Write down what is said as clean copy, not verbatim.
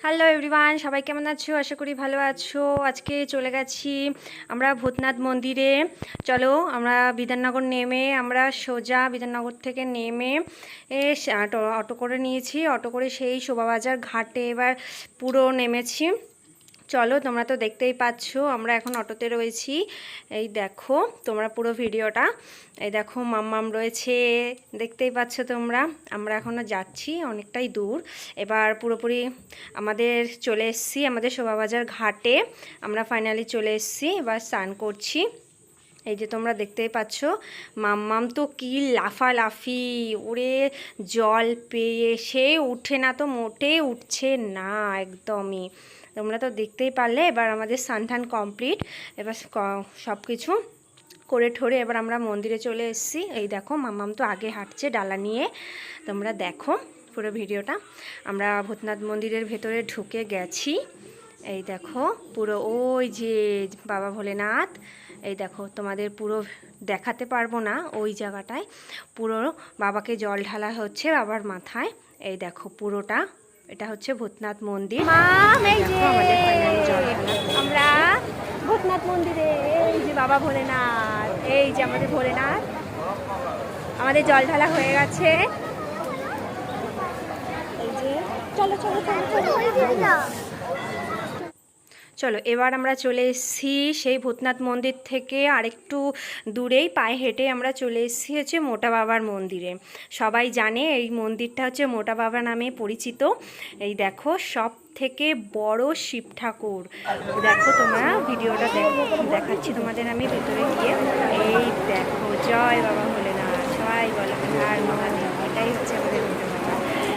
Hello everyone, সবাই কেমন আছো? আশা করি ভালো আছো। আজকে চলে গেছি আমরা ভূতনাথ মন্দিরে। চলো আমরা বিধাননগর নেমে, আমরা সোজা বিধাননগর থেকে নেমে অটো করে নিয়েছি। অটো করে সেই শোভাবাজার ঘাটে এবার পুরো নেমেছি। চলো, তোমরা তো দেখতেই পাচ্ছ আমরা এখন অটোতে রয়েছি। এই দেখো তোমরা পুরো ভিডিওটা। এই দেখো মাম্মাম রয়েছে, দেখতেই পাচ্ছ তোমরা। আমরা এখনও যাচ্ছি, অনেকটাই দূর। এবার পুরোপুরি আমাদের চলে এসেছি আমাদের শোভাবাজার ঘাটে। আমরা ফাইনালি চলে এসেছি, এবার স্নান করছি। এই যে তোমরা দেখতেই পাচ্ছ মাম্মাম তো কি লাফালাফি, ওরে জল পেয়ে সে উঠে না, তো মোটেই উঠছে না একদমই। তোমরা তো দেখতেই পারলে। এবার আমাদের স্নান কমপ্লিট। এবার সব কিছু করে ঠোরে এবার আমরা মন্দিরে চলে এসেছি। এই দেখো মাম্মাম তো আগে হাঁটছে ডালা নিয়ে। তোমরা দেখো পুরো ভিডিওটা। আমরা ভূতনাথ মন্দিরের ভেতরে ঢুকে গেছি। এই দেখো পুরো ওই যে বাবা ভোলেনাথ। এই দেখো তোমাদের পুরো দেখাতে পারবো না, ওই জায়গাটায় পুরো বাবাকে জল ঢালা হচ্ছে বাবার মাথায়। এই দেখো পুরোটা, এটা হচ্ছে ভূতনাথ মন্দির। আমরা ভূতনাথ মন্দিরে, এই যে বাবা ভোলেনাথ, এই যে আমাদের ভোলেনাথ, আমাদের জল ঢালা হয়ে গেছে। এই যে চলো চলো চলো চলো, এবার আমরা চলে এসেছি সেই ভূতনাথ মন্দির থেকে আরেকটু দূরেই পায়ে হেঁটে আমরা চলে এসেছি হচ্ছে মোটা বাবার মন্দিরে। সবাই জানে এই মন্দিরটা হচ্ছে মোটা বাবা নামে পরিচিত। এই দেখো সব থেকে বড় শিব ঠাকুর। দেখো তোমরা ভিডিওটা দেখাচ্ছি তোমাদের আমি ভেতরে গিয়ে। এই দেখো, জয় বাবা ভোলেনাথ, সবাই বলো হর মহাদেব।